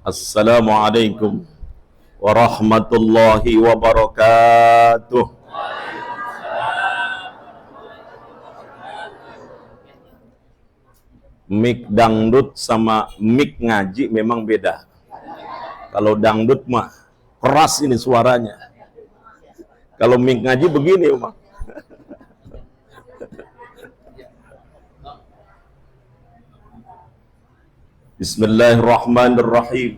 Assalamualaikum warahmatullahi wabarakatuh. Mik dangdut sama mik ngaji memang beda. Kalau dangdut mah keras ini suaranya. Kalau mik ngaji begini, Umar. Bismillahirrahmanirrahim.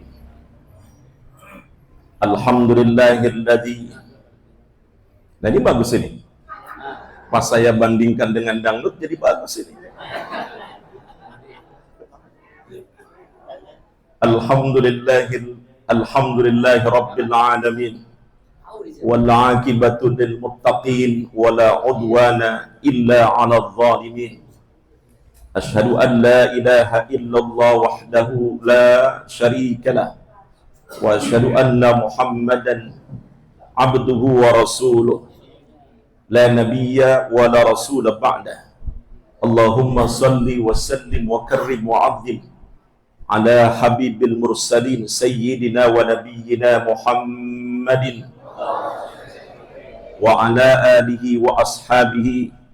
Alhamdulillahilladzi. Nah, ini bagus ini. Pas saya bandingkan dengan dangdut jadi bagus ini. Alhamdulillahi rabbil alamin. Wal 'aqibatu lil muttaqin wala 'udwana illa 'alal zalimin. Asyhadu an la ilaha illallah wahdahu la syarika lah wa asyhadu anna Muhammadan abduhu wa rasuluh la nabiyya wa la rasula ba'dah. Allahumma salli wa sallim wa karrim wa 'azzim ala habibil mursalin sayyidina wa nabiyyina Muhammadin wa ala alihi wa ashabihi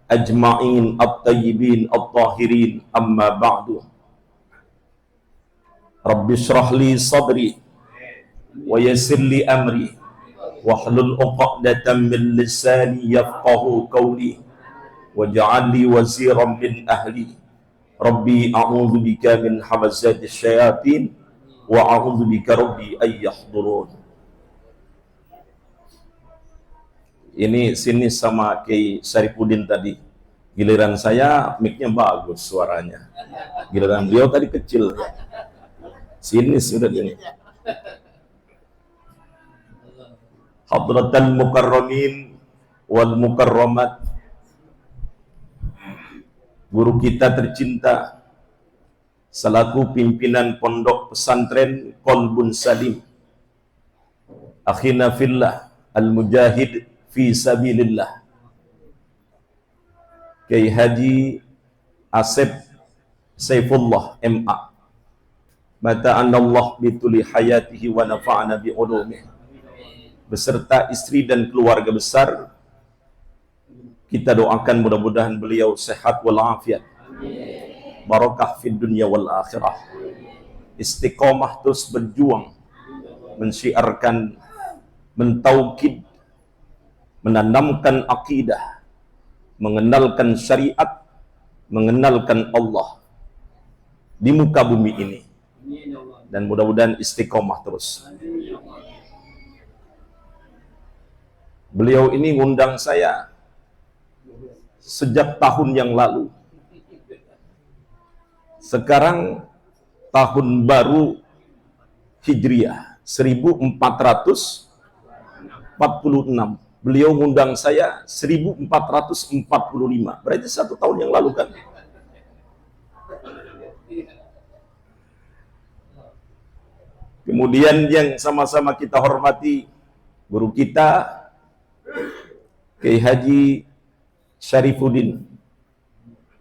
ajma'in at-tayyibin at-tahirin, amma ba'du. Rabbi shrah li sadri wa yassir li amri wahlul 'uqdatam min lisani yafqahu qawli waj'al li waziran min ahli. Rabbi a'udzu bika min hamazatis syayatin wa a'udzu bika rabbi ay yahdurun. Ini sini sama Kiai Syarifuddin tadi. Giliran saya mic-nya bagus suaranya. Giliran beliau tadi kecil. Sini sudah ini. Hadratal mukarramin wal mukarramat. Guru kita tercinta selaku pimpinan pondok pesantren Qalbun Salim. Akhina fillah al-mujahid fi sabilillah, Kiai Haji Asep Saifullah MA. Mata anallah bituli hayatihi wa nafa'ana bi ulumih. Beserta istri dan keluarga besar, kita doakan mudah-mudahan beliau sehat walafiat, barakah fid dunya wal akhirah, istiqomah terus berjuang mensyiarkan, mentaukid, menanamkan akidah, mengenalkan syariat, mengenalkan Allah di muka bumi ini, dan mudah-mudahan istiqomah terus. Beliau ini ngundang saya sejak tahun yang lalu. Sekarang tahun baru Hijriah 1446. Beliau ngundang saya 1445. Berarti 1 tahun yang lalu kan? Kemudian yang sama-sama kita hormati guru kita Kiai Haji Syarifuddin.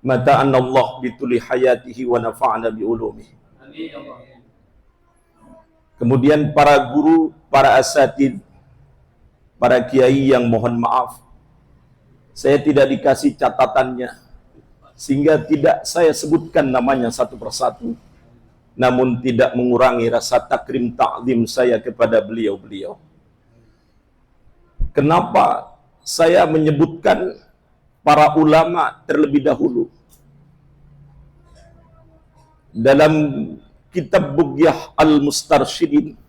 Mata anallah bituli hayatihi wa nafa'ana bi ulumih. Kemudian para guru, para asatid, para kiai yang mohon maaf saya tidak dikasih catatannya sehingga tidak saya sebutkan namanya satu persatu, namun tidak mengurangi rasa takrim ta'zim saya kepada beliau-beliau. Kenapa saya menyebutkan para ulama terlebih dahulu? Dalam kitab Bughyah Al-Mustarsyidin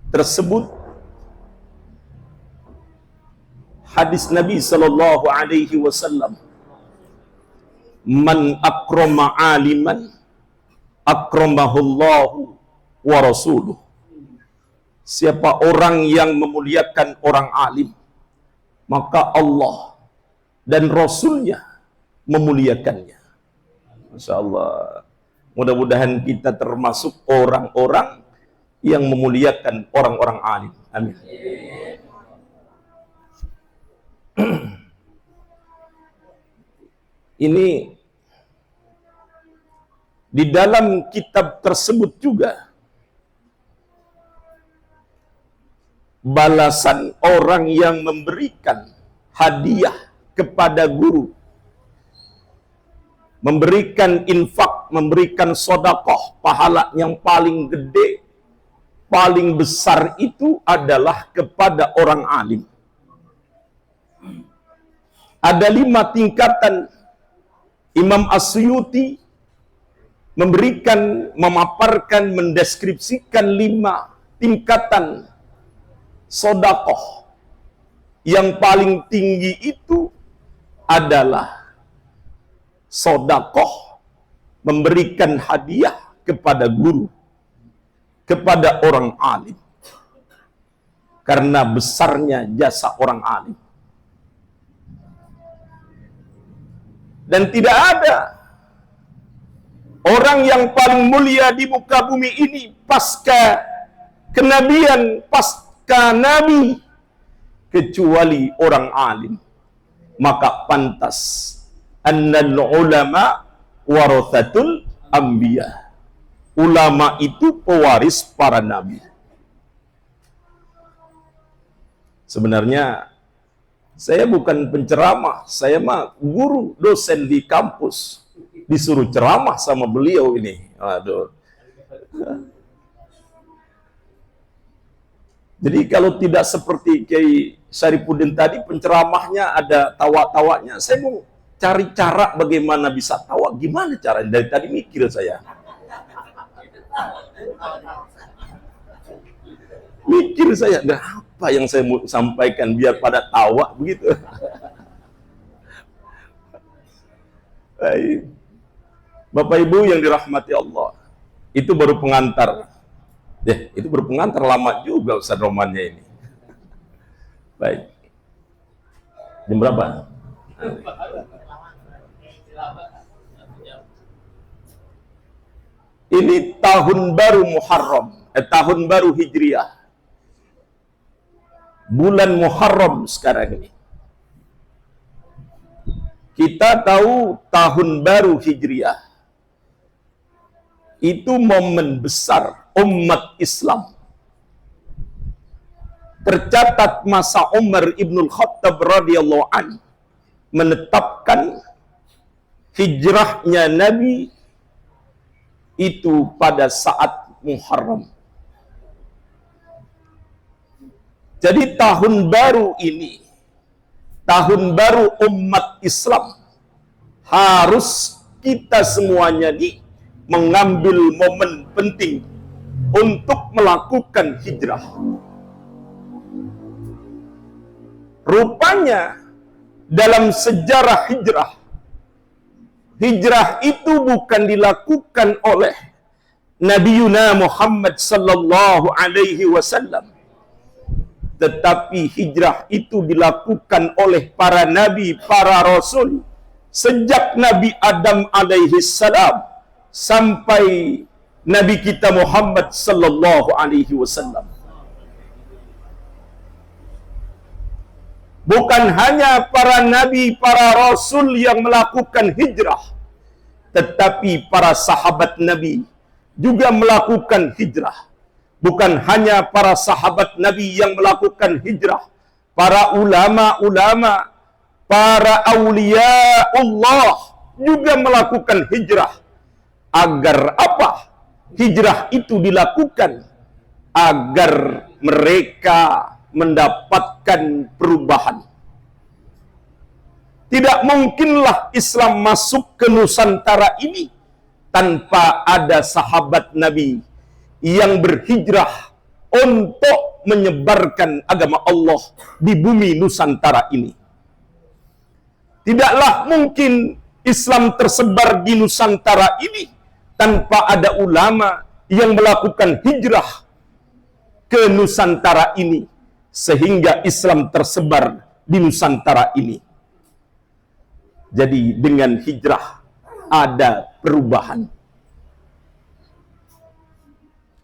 tersebut hadis Nabi sallallahu alaihi wasallam, man akrama aliman akramahullahu wa rasuluh. Siapa orang yang memuliakan orang alim, maka Allah dan Rasulnya memuliakannya. Masya Allah. Mudah-mudahan kita termasuk orang-orang yang memuliakan orang-orang alim. Amin. Ini Di dalam kitab tersebut juga balasan orang yang memberikan hadiah kepada guru, memberikan infak, memberikan sedekah, pahala yang paling gede, paling besar itu adalah kepada orang alim. Ada 5 tingkatan. Imam As-Suyuti memberikan, memaparkan, mendeskripsikan 5 tingkatan sedekah. Yang paling tinggi itu adalah sedekah memberikan hadiah kepada guru, kepada orang alim. Karena besarnya jasa orang alim. Dan tidak ada orang yang paling mulia di muka bumi ini pasca kenabian, pasca nabi, kecuali orang alim. Maka pantas annal ulama warathatul anbiya. Ulama itu pewaris para nabi. Sebenarnya saya bukan penceramah, saya mah guru, dosen di kampus. Disuruh ceramah sama beliau ini. Aduh. Jadi kalau tidak seperti Kiai Syarifuddin tadi, penceramahnya ada tawa-tawanya. Saya mau cari cara bagaimana bisa tawa. Gimana caranya? Dari tadi mikir saya. Mikir saya, apa yang saya mau sampaikan biar pada tawa begitu. Baik. Bapak Ibu yang dirahmati Allah, itu baru pengantar. Itu baru pengantar, lama juga Ustaz romannya ini. Baik. Jam berapa? Ini tahun baru Muharram, tahun baru Hijriah. Bulan Muharram sekarang ini. Kita tahu tahun baru Hijriah itu momen besar umat Islam. Tercatat masa Umar Ibnul Khattab radhiyallahu an menetapkan hijrahnya Nabi itu pada saat Muharram. Jadi tahun baru ini, tahun baru umat Islam, harus kita semuanya mengambil momen penting untuk melakukan hijrah. Rupanya dalam sejarah hijrah, hijrah itu bukan dilakukan oleh Nabiuna Muhammad sallallahu alaihi wasallam, tetapi hijrah itu dilakukan oleh para nabi, para rasul, sejak Nabi Adam alaihi salam sampai Nabi kita Muhammad sallallahu alaihi wasallam. Bukan hanya para nabi, para rasul yang melakukan hijrah, tetapi para sahabat Nabi juga melakukan hijrah. Bukan hanya para sahabat Nabi yang melakukan hijrah, para ulama-ulama, para aulia Allah juga melakukan hijrah. Agar apa? Hijrah itu dilakukan agar mereka mendapatkan perubahan. Tidak mungkinlah Islam masuk ke Nusantara ini tanpa ada sahabat Nabi yang berhijrah untuk menyebarkan agama Allah di bumi Nusantara ini. Tidaklah mungkin Islam tersebar di Nusantara ini tanpa ada ulama yang melakukan hijrah ke Nusantara ini, sehingga Islam tersebar di Nusantara ini. Jadi dengan hijrah ada perubahan.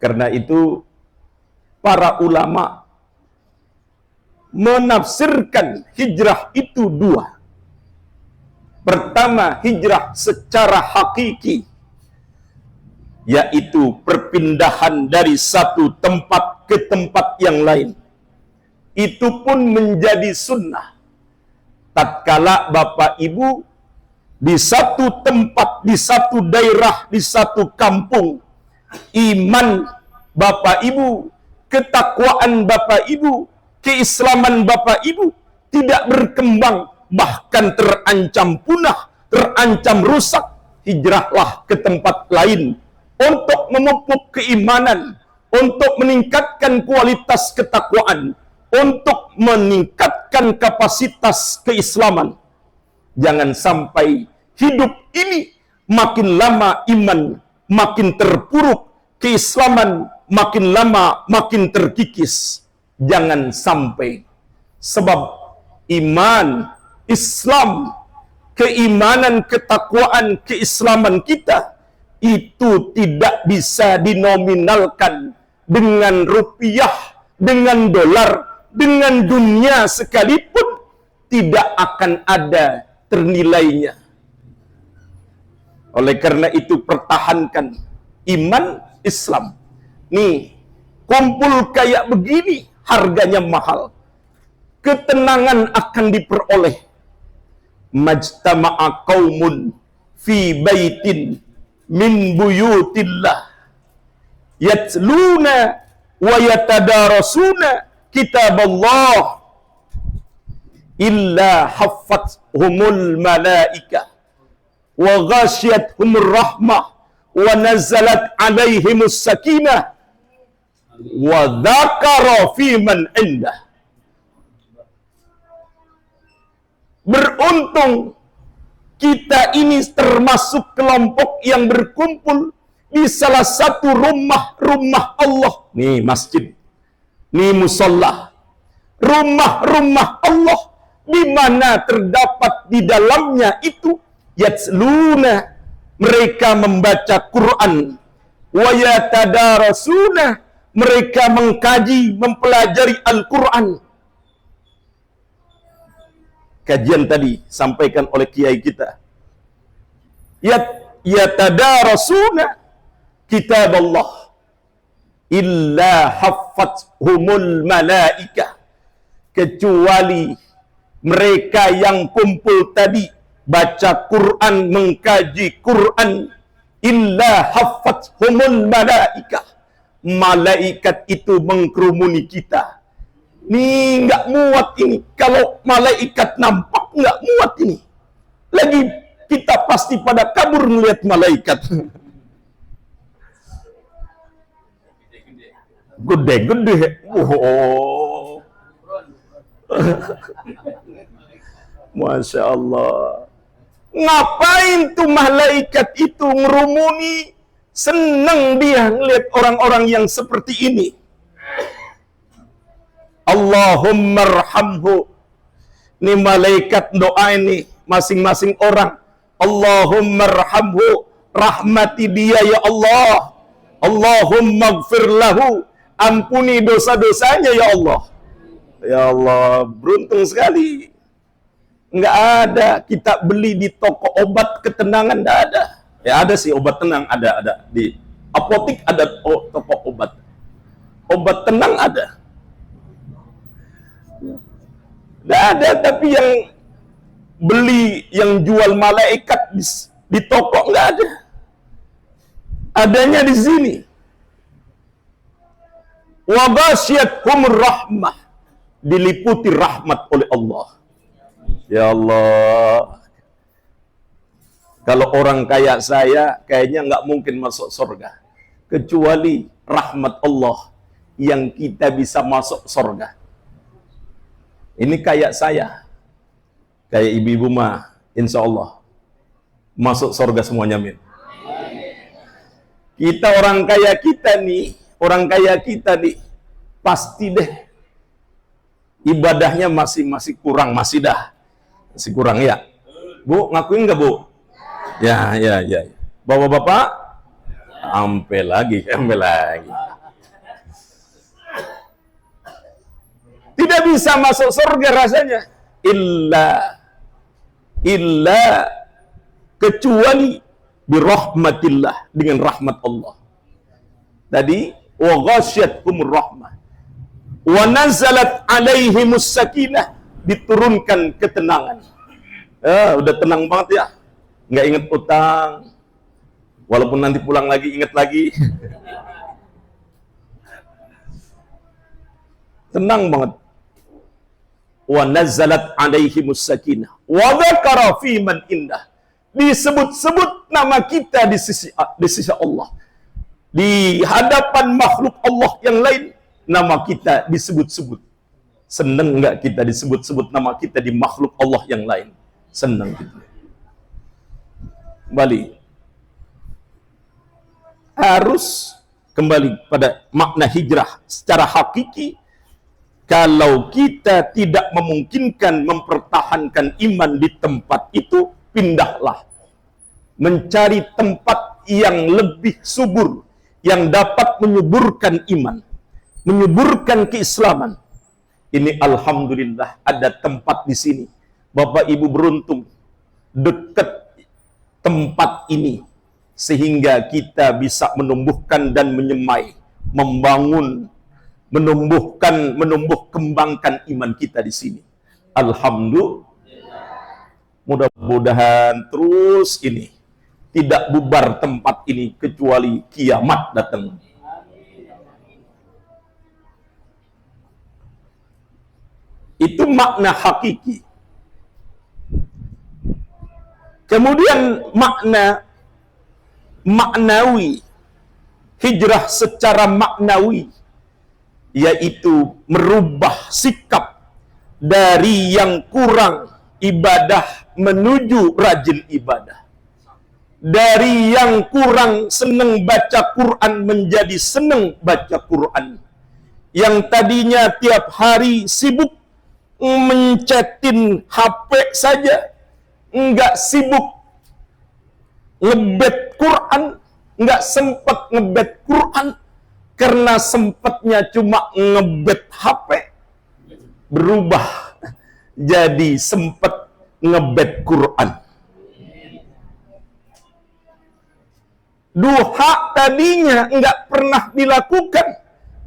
Karena itu para ulama menafsirkan hijrah itu 2. Pertama, hijrah secara hakiki, yaitu perpindahan dari satu tempat ke tempat yang lain. Itu pun menjadi sunnah. Tatkala bapak ibu di satu tempat, di satu daerah, di satu kampung, iman bapak ibu, ketakwaan bapak ibu, keislaman bapak ibu tidak berkembang, bahkan terancam punah, terancam rusak, hijrahlah ke tempat lain untuk memupuk keimanan, untuk meningkatkan kualitas ketakwaan, untuk meningkatkan kapasitas keislaman. Jangan sampai hidup ini makin lama iman makin terpuruk, keislaman makin lama makin terkikis. Jangan sampai. Sebab iman, Islam, keimanan, ketakwaan, keislaman kita itu tidak bisa dinominalkan dengan rupiah, dengan dolar, dengan dunia sekalipun tidak akan ada ternilainya. Oleh karena itu pertahankan iman Islam. Nih, kumpul kayak begini harganya mahal. Ketenangan akan diperoleh. Majtama'a qaumun fi baitin min buyutillah yatluna wa yatadarasuna kitaballah illa haffathumul malaikah wa ghasyiathumur rahmah wa nazalat alaihimus sakinah wa dzakara fi man indah. Beruntung kita ini termasuk kelompok yang berkumpul di salah satu rumah Allah. Nih masjid, nih musalla, rumah Allah di mana terdapat di dalamnya itu yatsluna, mereka membaca Quran, wa yatadarasuna, mereka mengkaji, mempelajari Al-Quran. Kajian tadi sampaikan oleh kiai kita. Yatadarasuna kitab Allah illa haffathumul malaikah, kecuali mereka yang kumpul tadi baca Quran, mengkaji Quran, illa haffathumul malaikah, malaikat itu mengkerumuni kita. Nih nggak muat ini. Kalau malaikat nampak nggak muat ini. Lagi kita pasti pada kabur melihat malaikat. Gede-gede. Oh. Masya Allah. Ngapain tuh malaikat itu ngerumuni? Senang dia ngelihat orang-orang yang seperti ini. Allahumma arhamhu. Ini malaikat doa ini masing-masing orang. Allahumma arhamhu, rahmati dia ya Allah. Allahumma ighfir lahu, ampuni dosa-dosanya ya Allah. Ya Allah, beruntung sekali. Enggak ada kita beli di toko obat ketenangan, enggak ada. Ya ada sih obat tenang, ada di apotik, ada toko obat. Obat tenang ada. Tidak ada, tapi yang beli, yang jual malaikat di toko nggak ada. Adanya di sini. Wa ghasyiathumur rahmah, diliputi rahmat oleh Allah. Ya Allah. Kalau orang kayak saya, kayaknya nggak mungkin masuk surga kecuali rahmat Allah yang kita bisa masuk surga. Ini kayak saya, kayak ibu-ibu mah, insya Allah masuk surga semuanya, amin. Kita orang kaya kita nih, pasti deh ibadahnya masih kurang, masih kurang ya. Bu, ngakuin nggak bu? Ya. Bapak-bapak, ampe lagi. Tidak bisa masuk surga rasanya. Illa kecuali birahmatillah, dengan rahmat Allah. Tadi wa ghasyatkumur rahmah wa nazalat alaihimus sakinah, diturunkan ketenangan. Udah tenang banget ya, nggak inget utang, walaupun nanti pulang lagi inget lagi. Tenang banget. Wa nazalat alaihimus sakinah wa dzakara fi man indah, disebut-sebut nama kita di sisi Allah. Di hadapan makhluk Allah yang lain, nama kita disebut-sebut. Seneng nggak kita disebut-sebut nama kita di makhluk Allah yang lain? Seneng kita. Kembali. Harus kembali pada makna hijrah secara hakiki. Kalau kita tidak memungkinkan mempertahankan iman di tempat itu, pindahlah. Mencari tempat yang lebih subur, yang dapat menyuburkan iman, menyuburkan keislaman. Ini alhamdulillah ada tempat di sini. Bapak Ibu beruntung dekat tempat ini, sehingga kita bisa menumbuhkan dan menyemai, membangun, menumbuh kembangkan iman kita di sini. Alhamdulillah. Mudah-mudahan terus ini tidak bubar tempat ini kecuali kiamat datang. Itu makna hakiki. Kemudian maknawi, hijrah secara maknawi, yaitu merubah sikap dari yang kurang ibadah menuju rajin ibadah. Dari yang kurang senang baca Quran menjadi senang baca Quran. Yang tadinya tiap hari sibuk mencetin HP saja, enggak sibuk ngebet Quran, enggak sempat ngebet Quran, karena sempatnya cuma ngebet HP, berubah jadi sempat ngebet Quran. Duha tadinya enggak pernah dilakukan,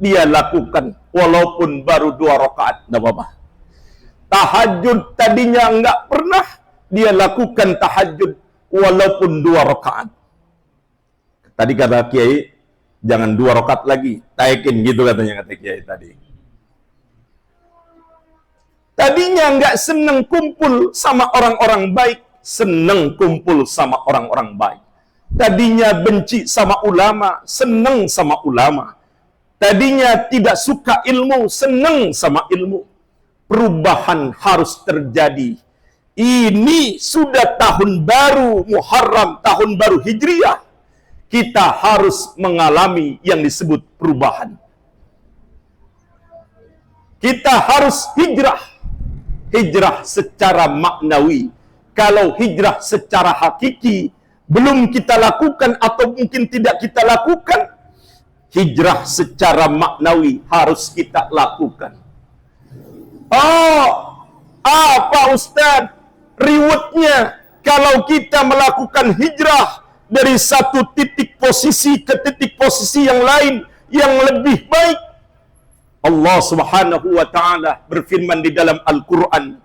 dia lakukan walaupun baru 2 rakaat, enggak apa-apa. Tahajud tadinya enggak pernah, dia lakukan tahajud walaupun 2 rakaat. Tadi kata Kiai, jangan 2 rakaat lagi, taikin gitu katanya, kata Kiai tadi. Tadinya enggak seneng kumpul sama orang-orang baik, seneng kumpul sama orang-orang baik. Tadinya benci sama ulama, seneng sama ulama. Tadinya tidak suka ilmu, seneng sama ilmu. Perubahan harus terjadi. Ini sudah tahun baru Muharram, tahun baru Hijriah. Kita harus mengalami yang disebut perubahan. Kita harus hijrah. Hijrah secara maknawi. Kalau hijrah secara hakiki belum kita lakukan atau mungkin tidak kita lakukan, hijrah secara maknawi harus kita lakukan. Oh, apa Ustaz rewardnya kalau kita melakukan hijrah dari satu titik posisi ke titik posisi yang lain yang lebih baik? Allah Subhanahu wa taala berfirman di dalam Al-Qur'an,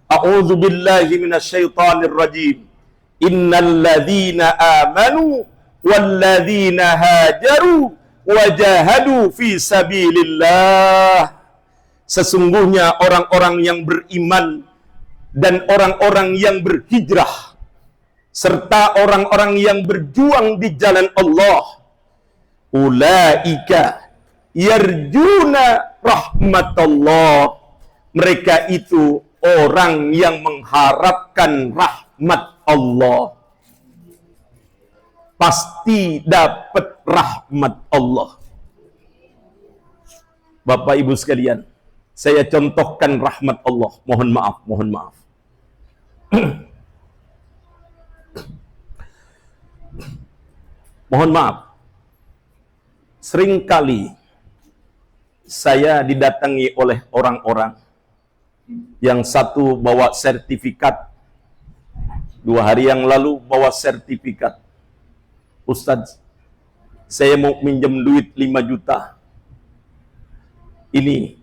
A'udzu billahi minasyaitonir rajim. Innal ladzina amanu wal ladzina hajaru wajahadu fi sabilillah. Sesungguhnya orang-orang yang beriman dan orang-orang yang berhijrah serta orang-orang yang berjuang di jalan Allah, ulaika yarjuna rahmatallah. Mereka itu orang yang mengharapkan rahmat Allah. Pasti dapat rahmat Allah. Bapak Ibu sekalian, saya contohkan rahmat Allah. Mohon maaf. Mohon maaf. Seringkali saya didatangi oleh orang-orang yang satu bawa sertifikat, 2 hari yang lalu bawa sertifikat. Ustaz, Saya mau minjem duit 5 juta. Ini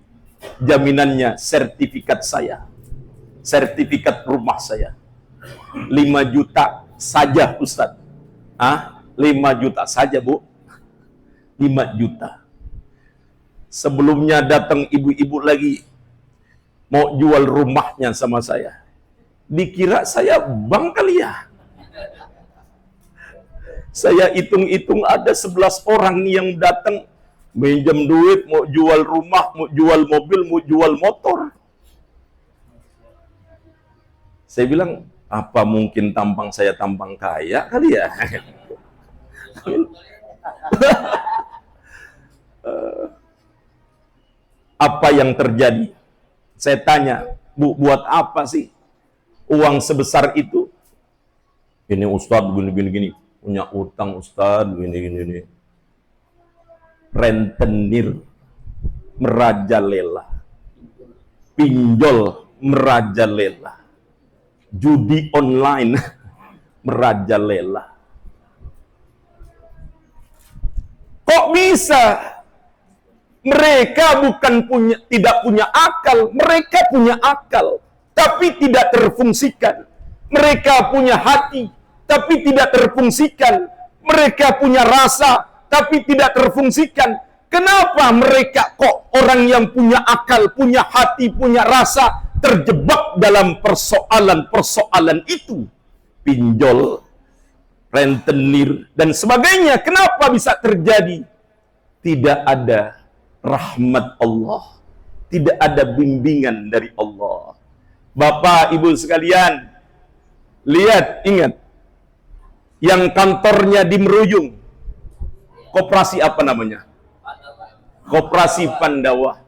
jaminannya sertifikat saya. Sertifikat rumah saya. 5 juta saja, Ustaz. 5 juta saja, Bu. 5 juta. Sebelumnya datang ibu-ibu lagi mau jual rumahnya sama saya. Dikira saya bank kali ya. Saya hitung-hitung ada 11 orang yang datang minjam duit, mau jual rumah, mau jual mobil, mau jual motor. Saya bilang, apa mungkin tampang saya tampang kaya kali ya? Apa yang terjadi? Saya tanya, Bu, buat apa sih uang sebesar itu? Ini Ustadz gini, punya utang Ustadz gini. Rentenir merajalela, pinjol merajalela, judi online merajalela. Kok bisa? Mereka bukan tidak punya akal, mereka punya akal, tapi tidak terfungsikan. Mereka punya hati, tapi tidak terfungsikan. Mereka punya rasa, tapi tidak terfungsikan. Kenapa mereka kok orang yang punya akal, punya hati, punya rasa, terjebak dalam persoalan-persoalan itu? Pinjol, rentenir, dan sebagainya. Kenapa bisa terjadi? Tidak ada rahmat Allah, tidak ada bimbingan dari Allah. Bapak, Ibu sekalian, lihat, ingat, yang kantornya di Meruyung, koperasi apa namanya? Koperasi Pandawa.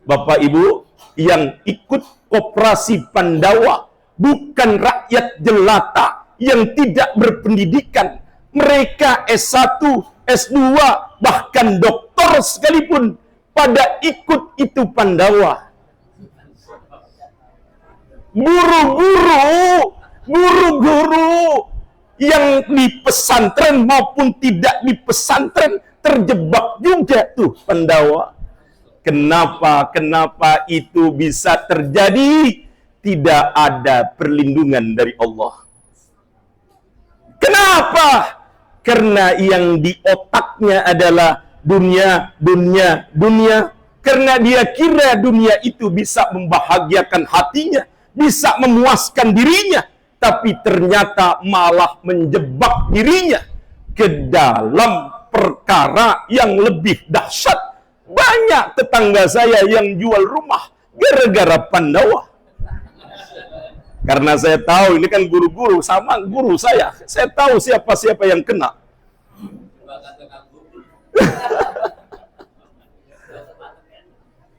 Bapak Ibu, yang ikut koperasi Pandawa bukan rakyat jelata yang tidak berpendidikan. Mereka S1, S2, bahkan doktor sekalipun pada ikut itu Pandawa. Guru-guru yang di pesantren maupun tidak di pesantren terjebak juga tuh Pandawa. Kenapa itu bisa terjadi? Tidak ada perlindungan dari Allah. Kenapa? Karena yang di otaknya adalah dunia. Karena dia kira dunia itu bisa membahagiakan hatinya, bisa memuaskan dirinya, tapi ternyata malah menjebak dirinya ke dalam perkara yang lebih dahsyat. Banyak tetangga saya yang jual rumah gara-gara Pandawa. Karena saya tahu ini kan guru-guru sama guru saya. Saya tahu siapa-siapa yang kena.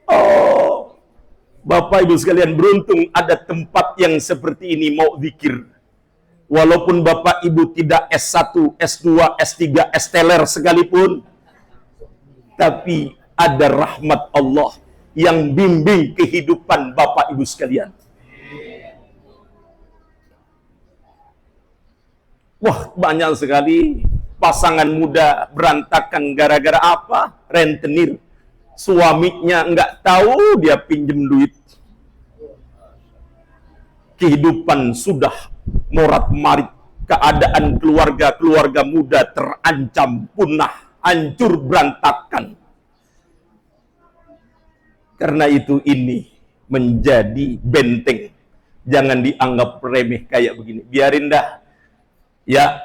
Oh, Bapak Ibu sekalian, beruntung ada tempat yang seperti ini mau zikir. Walaupun Bapak Ibu tidak S1, S2, S3, S-teler sekalipun, tapi ada rahmat Allah yang bimbing kehidupan Bapak Ibu sekalian. Wah, banyak sekali pasangan muda berantakan gara-gara apa? Rentenir. Suaminya nggak tahu dia pinjem duit. Kehidupan sudah morat-marit. Keadaan keluarga muda terancam punah, hancur berantakan. Karena itu ini menjadi benteng. Jangan dianggap remeh kayak begini. Biarin dah. Ya,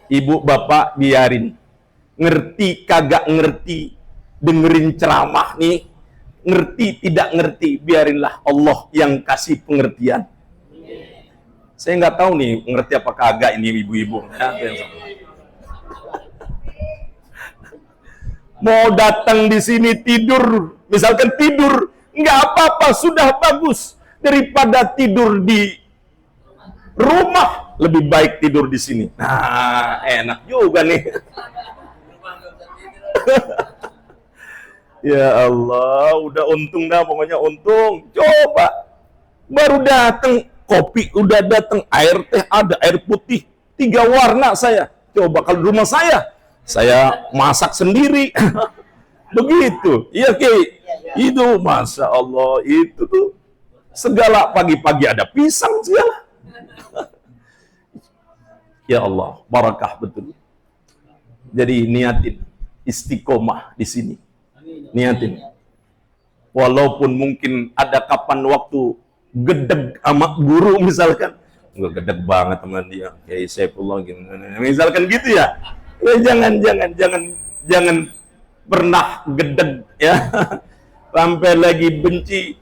ibu bapak biarin. Ngerti kagak ngerti, dengerin ceramah nih, ngerti tidak ngerti, biarinlah Allah yang kasih pengertian. Saya nggak tahu nih ngerti apa kagak ini ibu-ibu. Mau datang di sini tidur, misalkan tidur, nggak apa-apa, sudah bagus daripada tidur di rumah. Lebih baik tidur di sini. Nah, enak juga nih. Ya Allah, udah untung dah, pokoknya untung. Coba, baru datang kopi, udah datang air teh, ada air putih, 3 warna saya. Coba kalau di rumah saya Saya masak sendiri. Begitu. Iya, Ki. Itu Masya Allah, itu tuh segala pagi-pagi ada pisang segala. Ya Allah, barakah betul. Jadi niatin istiqomah di sini. Niatin. Walaupun mungkin ada kapan waktu gedeg sama guru misalkan, enggak gedeg banget teman dia, kayak Saifullah gitu. Misalkan gitu ya. Jangan pernah gedeg ya. Sampai lagi benci,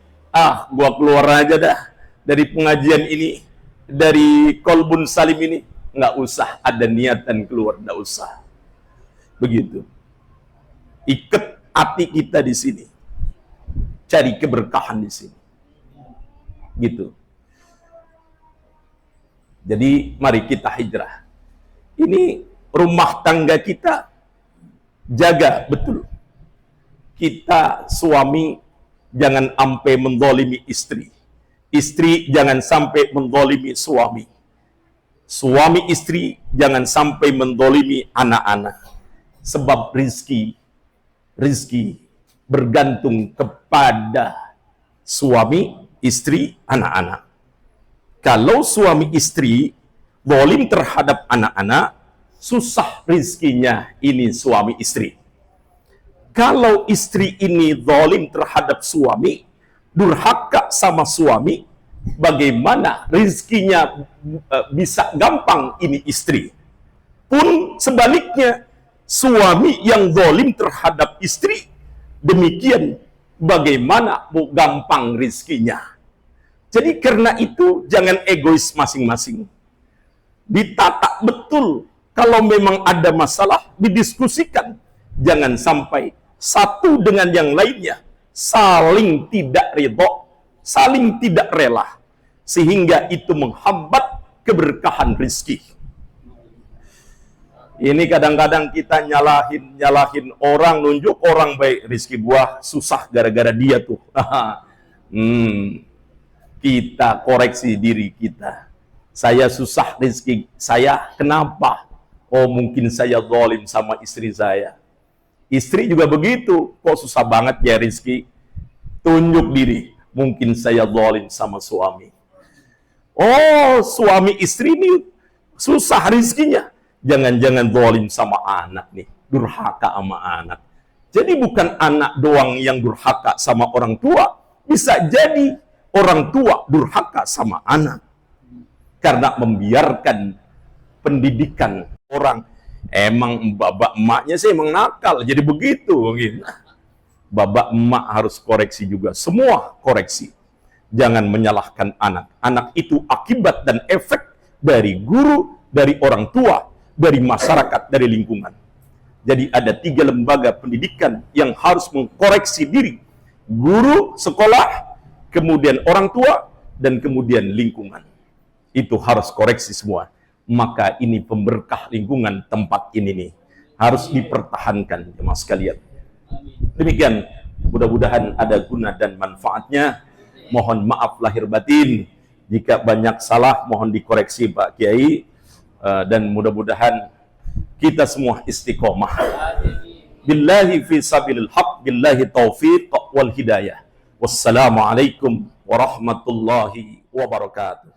gua keluar aja dah dari pengajian ini, dari kolbun salim ini. Nggak usah ada niatan keluar, nggak usah. Begitu. Ikat hati kita di sini. Cari keberkahan di sini. Gitu. Jadi mari kita hijrah. Ini rumah tangga kita jaga betul. Kita suami jangan sampai mendolimi istri. Istri jangan sampai mendolimi suami. Suami istri jangan sampai mendolimi anak-anak. Sebab rizki bergantung kepada suami, istri, anak-anak. Kalau suami istri zalim terhadap anak-anak, susah rizkinya ini suami istri. Kalau istri ini zalim terhadap suami, durhaka sama suami, bagaimana rizkinya bisa gampang ini istri. Pun sebaliknya, suami yang zalim terhadap istri, demikian bagaimana mau gampang rizkinya. Jadi karena itu jangan egois masing-masing. Ditata betul. Kalau memang ada masalah, didiskusikan. Jangan sampai satu dengan yang lainnya saling tidak ridho, saling tidak rela, sehingga itu menghambat keberkahan rizki. Ini kadang-kadang kita nyalahin orang, nunjuk orang baik, rizki gua susah gara-gara dia tuh. Kita koreksi diri kita. Saya susah rizki saya, kenapa? Oh mungkin saya zalim sama istri saya. Istri juga begitu, kok susah banget ya rizki. Tunjuk diri, mungkin saya zalim sama suami. Oh suami istri ini susah rizkinya. Jangan-jangan zalim sama anak nih, durhaka sama anak. Jadi bukan anak doang yang durhaka sama orang tua, bisa jadi orang tua durhaka sama anak. Karena membiarkan pendidikan orang. Emang babak emaknya sih emang nakal, jadi begitu mungkin. Babak emak harus koreksi juga, semua koreksi. Jangan menyalahkan anak. Anak itu akibat dan efek dari guru, dari orang tua, dari masyarakat, dari lingkungan. Jadi ada 3 lembaga pendidikan yang harus mengkoreksi diri. Guru, sekolah, kemudian orang tua, dan kemudian lingkungan. Itu harus koreksi semua. Maka ini pemberkah lingkungan tempat ini nih. Harus dipertahankan, jemaah sekalian. Demikian, mudah-mudahan ada guna dan manfaatnya. Mohon maaf lahir batin. Jika banyak salah, mohon dikoreksi Pak Kiai. Dan mudah-mudahan kita semua istiqomah. Billahi fi sabilil haq, billahi taufiq wal hidayah. Wassalamualaikum warahmatullahi wabarakatuh.